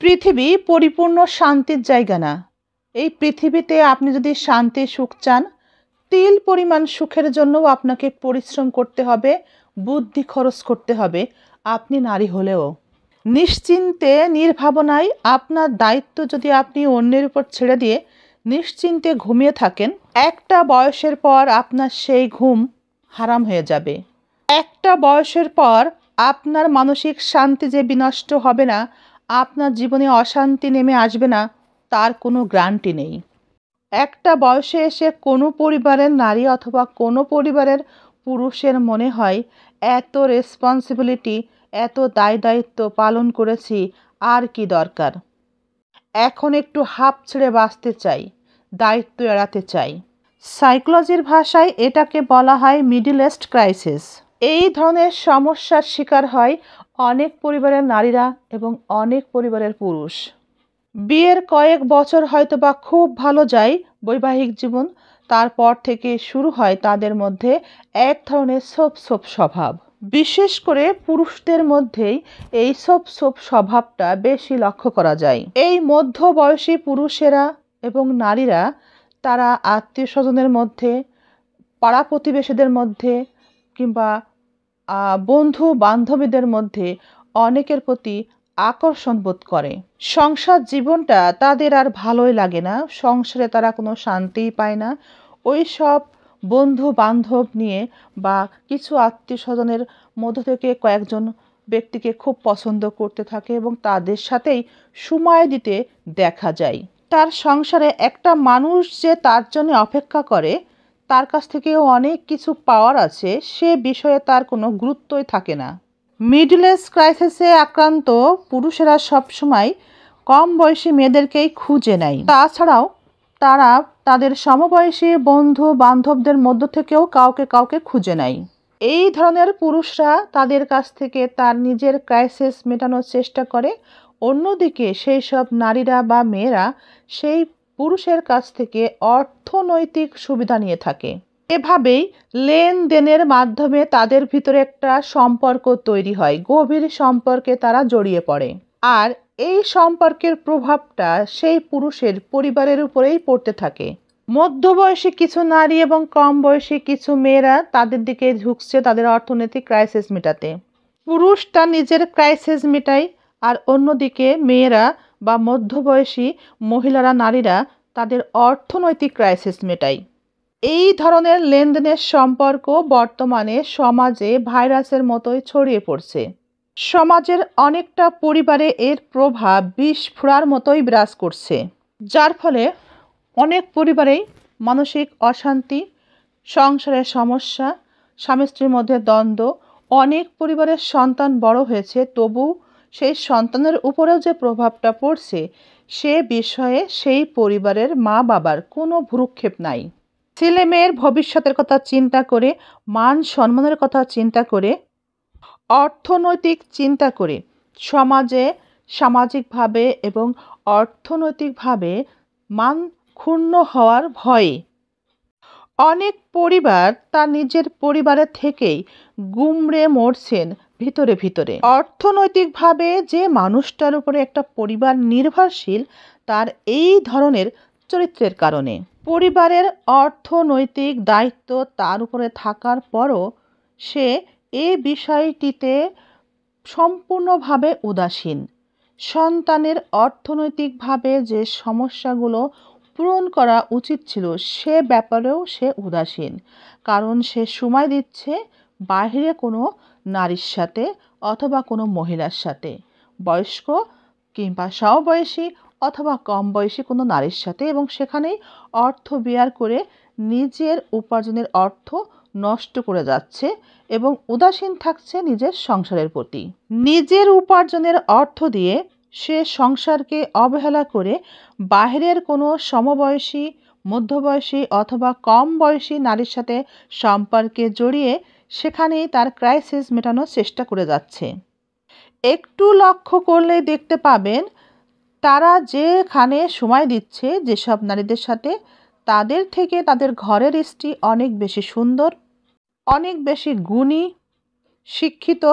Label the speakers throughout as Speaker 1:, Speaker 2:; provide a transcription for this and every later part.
Speaker 1: পৃথিবী পরিপূর্ণ শান্তির জায়গা না। এই পৃথিবীতে আপনি যদি শান্তি সুখ চান, তিল পরিমাণ সুখের জন্যও আপনাকে পরিশ্রম করতে হবে, বুদ্ধি খরচ করতে হবে, আপনি নারী হলেও। নিশ্চিন্তে নির্ভাবনায় আপনার দায়িত্ব যদি আপনি অন্যের উপর ছেড়ে দিয়ে নিশ্চিন্তে ঘুমিয়ে থাকেন, একটা বয়সের পর আপনার সেই ঘুম হারাম হয়ে যাবে। একটা বয়সের পর আপনার মানসিক শান্তি যে বিনষ্ট হবে না, আপনার জীবনে অশান্তি নেমে আসবে না, তার কোনো গ্যারান্টি নেই। একটা বয়সে এসে কোনো পরিবারের নারী অথবা কোনো পরিবারের পুরুষের মনে হয় এত রেসপন্সিবিলিটি, এত দায়িত্ব পালন করেছি, আর কি দরকার। এখন একটু হাঁপ ছেড়ে বাঁচতে চাই, দায়িত্ব এড়াতে চাই। সাইকোলজির ভাষায় এটাকে বলা হয় মিডল এজ ক্রাইসিস। এই ধরনের সমস্যার শিকার হয় অনেক পরিবারের নারীরা এবং অনেক পরিবারের পুরুষ। বিয়ের কয়েক বছর হয়তো বা খুব ভালো যায় বৈবাহিক জীবন, তারপর থেকে শুরু হয় তাদের মধ্যে এক ধরনের সোপ স্বভাব। বিশেষ করে পুরুষদের মধ্যেই এই সোপ স্বভাবটা বেশি লক্ষ্য করা যায়। এই মধ্যবয়সী পুরুষেরা এবং নারীরা তারা আত্মীয় স্বজনের মধ্যে, পাড়া প্রতিবেশীদের মধ্যে কিংবা বন্ধু বান্ধবীদের মধ্যে অনেকের প্রতি আকর্ষণ বোধ করে। সংসার জীবনটা তাদের আর ভালোই লাগে না, সংসারে তারা কোনো শান্তিই পায় না। ওই সব বন্ধু বান্ধব নিয়ে বা কিছু আত্মীয় স্বজনের মধ্য থেকে কয়েকজন ব্যক্তিকে খুব পছন্দ করতে থাকে এবং তাদের সাথেই সময় দিতে দেখা যায়। তার সংসারে একটা মানুষ যে তার জন্য অপেক্ষা করে, তার কাছ থেকেও অনেক কিছু পাওয়ার আছে, সে বিষয়ে তার কোনো গুরুত্বই থাকে না। মিডল এজ ক্রাইসিসে আক্রান্ত পুরুষেরা সবসময় কম বয়সী মেয়েদেরকেই খুঁজে নেয়। তাছাড়াও তারা তাদের সমবয়সী বন্ধু বান্ধবদের মধ্য থেকেও কাউকে খুঁজে নেয়। এই ধরনের পুরুষরা তাদের কাছ থেকে তার নিজের ক্রাইসিস মেটানোর চেষ্টা করে, অন্যদিকে সেই সব নারীরা বা মেয়েরা সেই পুরুষের কাছ থেকে অর্থনৈতিক সুবিধা নিয়ে থাকে। এভাবেই লেনদেনের মাধ্যমে তাদের ভিতরে একটা সম্পর্ক তৈরি হয়, গভীর সম্পর্কে তারা জড়িয়ে পড়ে। আর এই সম্পর্কের প্রভাবটা সেই পুরুষের পরিবারের উপরেই পড়তে থাকে। মধ্যবয়সী কিছু নারী এবং কম বয়সী কিছু মেয়েরা তাদের দিকে ঝুঁকছে তাদের অর্থনৈতিক ক্রাইসিস মেটাতে। পুরুষ তার নিজের ক্রাইসিস মেটায়, আর অন্যদিকে মেয়েরা বা মধ্যবয়সী মহিলারা, নারীরা তাদের অর্থনৈতিক ক্রাইসিস মেটায়। এই ধরনের লেনদেনের সম্পর্ক বর্তমানে সমাজে ভাইরাসের মতোই ছড়িয়ে পড়ছে। সমাজের অনেকটা পরিবারে এর প্রভাব বিষ ফোঁড়ার মতোই বিরাজ করছে, যার ফলে অনেক পরিবারেই মানসিক অশান্তি, সংসারের সমস্যা, স্বামী স্ত্রীর মধ্যে দ্বন্দ্ব। অনেক পরিবারের সন্তান বড় হয়েছে, তবু সেই সন্তানের উপরেও যে প্রভাবটা পড়ছে সে বিষয়ে সেই পরিবারের মা বাবার কোনো ভ্রুক্ষেপ নাই। ছেলে মেয়ের ভবিষ্যতের কথা চিন্তা করে, মান সম্মানের কথা চিন্তা করে, অর্থনৈতিক চিন্তা করে সমাজে সামাজিকভাবে এবং অর্থনৈতিকভাবে মান ক্ষুণ্ণ হওয়ার ভয়ে অনেক পরিবার তার নিজের পরিবারের থেকেই গুমড়ে মরছেন ভিতরে ভিতরে। অর্থনৈতিকভাবে যে মানুষটার উপরে একটা পরিবার নির্ভরশীল, তার এই ধরনের চরিত্রের কারণে পরিবারের অর্থনৈতিক দায়িত্ব তার উপরে থাকার পরও সে এই বিষয়টিতে সম্পূর্ণভাবে উদাসীন। সন্তানের অর্থনৈতিকভাবে যে সমস্যাগুলো পূরণ করা উচিত ছিল সে ব্যাপারেও সে উদাসীন, কারণ সে সময় দিচ্ছে বাইরে কোনো নারীর সাথে অথবা কোনো মহিলার সাথে, বয়স্ক কিংবা সমবয়সী অথবা কম বয়সী কোনো নারীর সাথে, এবং সেখানেই অর্থ ব্যয় করে নিজের উপার্জনের অর্থ নষ্ট করে যাচ্ছে এবং উদাসীন থাকছে নিজের সংসারের প্রতি। নিজের উপার্জনের অর্থ দিয়ে সে সংসারকে অবহেলা করে বাইরের কোনো সমবয়সী, মধ্যবয়সী অথবা কম বয়সী নারীর সাথে সম্পর্কে জড়িয়ে সেখানেই তার ক্রাইসিস মেটানোর চেষ্টা করে যাচ্ছে। একটু লক্ষ্য করলে দেখতে পাবেন তারা যেখানে সময় দিচ্ছে যেসব নারীদের সাথে, তাদের থেকে তাদের ঘরের স্ত্রী অনেক বেশি সুন্দর, অনেক বেশি গুণী, শিক্ষিত,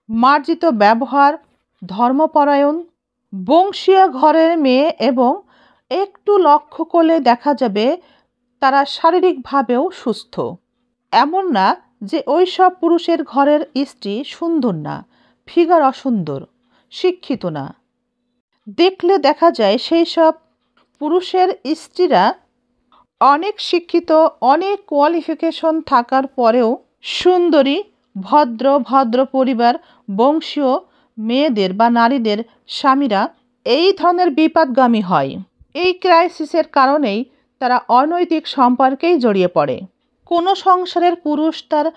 Speaker 1: মার্জিত ব্যবহার, ধর্মপরায়ণ, বংশীয় ঘরের মেয়ে এবং একটু লক্ষ্য করলে দেখা যাবে তারা শারীরিকভাবেও সুস্থ। এমন না যে ওই সব পুরুষের ঘরের স্ত্রী সুন্দর না, ফিগার অসুন্দর, শিক্ষিত না। দেখলে দেখা যায় সেই সব পুরুষের স্ত্রীরা অনেক শিক্ষিত, অনেক কোয়ালিফিকেশন থাকার পরেও সুন্দরী, ভদ্র পরিবার, বংশীয় মেয়েদের বা নারীদের স্বামীরা এই ধরনের বিপদগামী হয়। এই ক্রাইসিসের কারণেই তারা অনৈতিক সম্পর্কেই জড়িয়ে পড়ে। কোনো সংসারের পুরুষ তার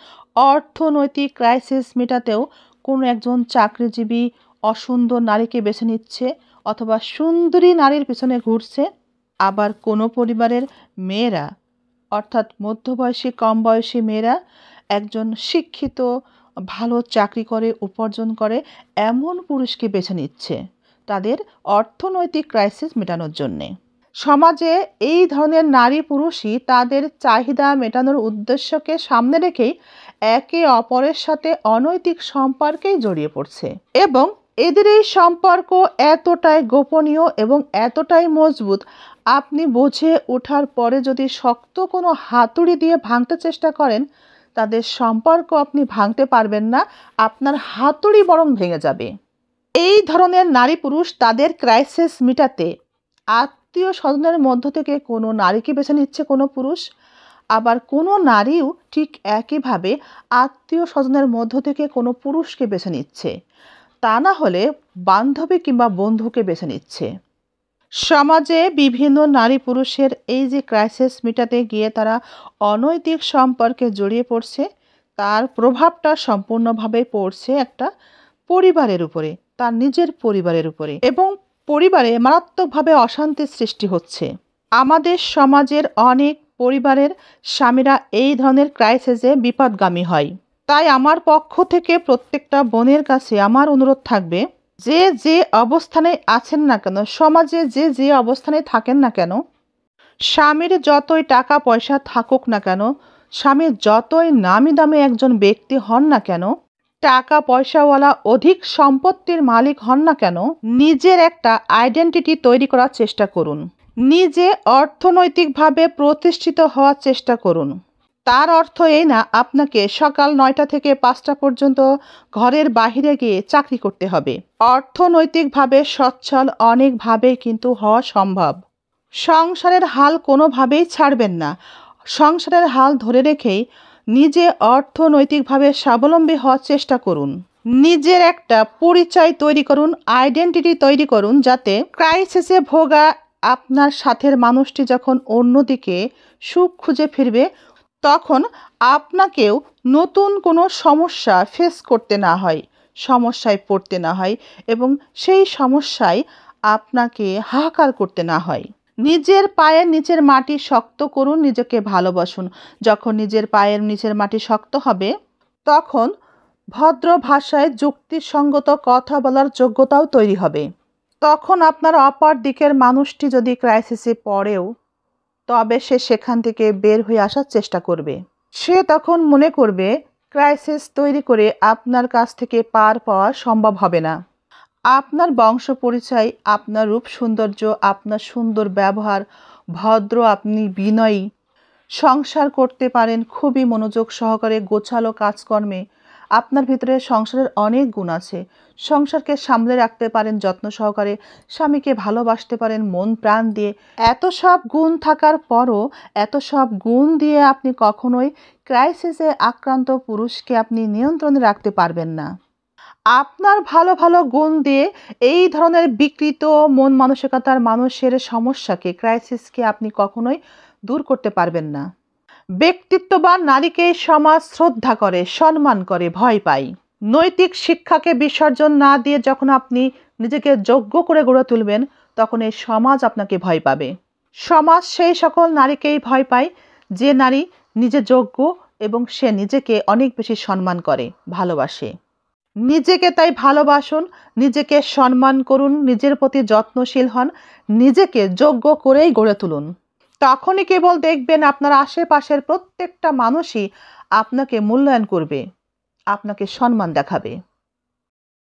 Speaker 1: অর্থনৈতিক ক্রাইসিস মেটাতেও কোনো একজন চাকরিজীবী অসুন্দর নারীকে বেছে নিচ্ছে অথবা সুন্দরী নারীর পিছনে ঘুরছে। আবার কোনো পরিবারের মেয়েরা, অর্থাৎ মধ্যবয়সী কম বয়সী মেয়েরা একজন শিক্ষিত, ভালো চাকরি করে, উপার্জন করে এমন পুরুষকে বেছে নিচ্ছে তাদের অর্থনৈতিক ক্রাইসিস মেটানোর জন্যে। সমাজে এই ধরনের নারী পুরুষই তাদের চাহিদা মেটানোর উদ্দেশ্যকে সামনে রেখেই একে অপরের সাথে অনৈতিক সম্পর্কেই জড়িয়ে পড়ছে এবং এদের এই সম্পর্ক এতটাই গোপনীয় এবং এতটাই মজবুত, আপনি বুঝে ওঠার পরে যদি শক্ত কোনো হাতুড়ি দিয়ে ভাঙতে চেষ্টা করেন, তাদের সম্পর্ক আপনি ভাঙতে পারবেন না, আপনার হাতুড়ি বরং ভেঙে যাবে। এই ধরনের নারী পুরুষ তাদের ক্রাইসিস মেটাতে আত্মীয় স্বজনের মধ্য থেকে কোনো নারীকে বেছে নিচ্ছে কোনো পুরুষ, আবার কোনো নারীও ঠিক একইভাবে আত্মীয় স্বজনের মধ্য থেকে কোনো পুরুষকে বেছে নিচ্ছে, তা না হলে বান্ধবী কিংবা বন্ধুকে বেছে নিচ্ছে। সমাজে বিভিন্ন নারী পুরুষের এই যে ক্রাইসিস মেটাতে গিয়ে তারা অনৈতিক সম্পর্কে জড়িয়ে পড়ছে, তার প্রভাবটা সম্পূর্ণভাবে পড়ছে একটা পরিবারের উপরে, তার নিজের পরিবারের উপরে, এবং পরিবারে মারাত্মকভাবে অশান্তির সৃষ্টি হচ্ছে। আমাদের সমাজের অনেক পরিবারের স্বামীরা এই ধরনের ক্রাইসিসে বিপদগামী হয়। তাই আমার পক্ষ থেকে প্রত্যেকটা বোনের কাছে আমার অনুরোধ থাকবে, যে যে অবস্থানে আছেন না কেন, সমাজে যে যে অবস্থানে থাকেন না কেন, স্বামীর যতই টাকা পয়সা থাকুক না কেন, স্বামীর যতই নামি দামি একজন ব্যক্তি হন না কেন, টাকা পয়সাওয়ালা অধিক সম্পত্তির মালিক হন না কেন, নিজের একটা আইডেন্টিটি তৈরি করার চেষ্টা করুন। নিজে অর্থনৈতিকভাবে প্রতিষ্ঠিত হওয়ার চেষ্টা করুন। তার অর্থ এই না আপনাকে সকাল 9টা থেকে 5টা পর্যন্ত ঘরের বাইরে গিয়ে চাকরি করতে হবে। অর্থনৈতিকভাবে সচ্ছল অনেকভাবেই কিন্তু হওয়া সম্ভব। সংসারের হাল কোনোভাবেই ছাড়বেন না। সংসারের হাল ধরে রেখেই নিজে অর্থনৈতিকভাবে স্বাবলম্বী হওয়ার চেষ্টা করুন। নিজের একটা পরিচয় তৈরি করুন, আইডেন্টিটি তৈরি করুন, যাতে ক্রাইসিসে ভোগা আপনার সাথের মানুষটি যখন অন্যদিকে সুখ খুঁজে ফিরবে, তখন আপনাকেও নতুন কোনো সমস্যা ফেস করতে না হয়, সমস্যায় পড়তে না হয় এবং সেই সমস্যায় আপনাকে হাহাকার করতে না হয়। নিজের পায়ের নিচের মাটি শক্ত করুন, নিজেকে ভালোবাসুন। যখন নিজের পায়ের নিচের মাটি শক্ত হবে, তখন ভদ্র ভাষায় যুক্তিসঙ্গত কথা বলার যোগ্যতাও তৈরি হবে। তখন আপনার অপর দিকের মানুষটি যদি ক্রাইসিসে পড়েও, তবে সে সেখান থেকে বের হয়ে আসার চেষ্টা করবে। সে তখন মনে করবে ক্রাইসিস তৈরি করে আপনার কাছ থেকে পার পাওয়া সম্ভব হবে না। আপনার বংশ পরিচয়, আপনার রূপ সৌন্দর্য, আপনার সুন্দর ব্যবহার, ভদ্র, আপনি বিনয়ী, সংসার করতে পারেন খুবই মনোযোগ সহকারে, গোছালো কাজকর্মে, আপনার ভিতরে সংসারের অনেক গুণ আছে। সংসারকে সামলে রাখতে পারেন যত্ন সহকারে, স্বামীকে ভালোবাসতে পারেন মন প্রাণ দিয়ে। এত সব গুণ থাকার পরও, এত সব গুণ দিয়ে আপনি কখনোই ক্রাইসিসে আক্রান্ত পুরুষকে আপনি নিয়ন্ত্রণে রাখতে পারবেন না। আপনার ভালো ভালো গুণ দিয়ে এই ধরনের বিকৃত মন মানসিকতার মানুষের সমস্যাকে, ক্রাইসিসকে আপনি কখনোই দূর করতে পারবেন না। ব্যক্তিত্ববান নারীকে সমাজ শ্রদ্ধা করে, সম্মান করে, ভয় পায়। নৈতিক শিক্ষাকে বিসর্জন না দিয়ে যখন আপনি নিজেকে যোগ্য করে গড়ে তুলবেন, তখন এই সমাজ আপনাকে ভয় পাবে। সমাজ সেই সকল নারীকেই ভয় পায় যে নারী নিজে যোগ্য এবং সে নিজেকে অনেক বেশি সম্মান করে, ভালোবাসে। নিজেকে তাই ভালোবাসুন, নিজেকে সম্মান করুন, নিজের প্রতি যত্নশীল হন, নিজেকে যোগ্য করেই গড়ে তুলুন। তখনই কেবল দেখবেন আপনার আশেপাশের প্রত্যেকটা মানুষই আপনাকে মূল্যায়ন করবে, আপনাকে সম্মান দেখাবে।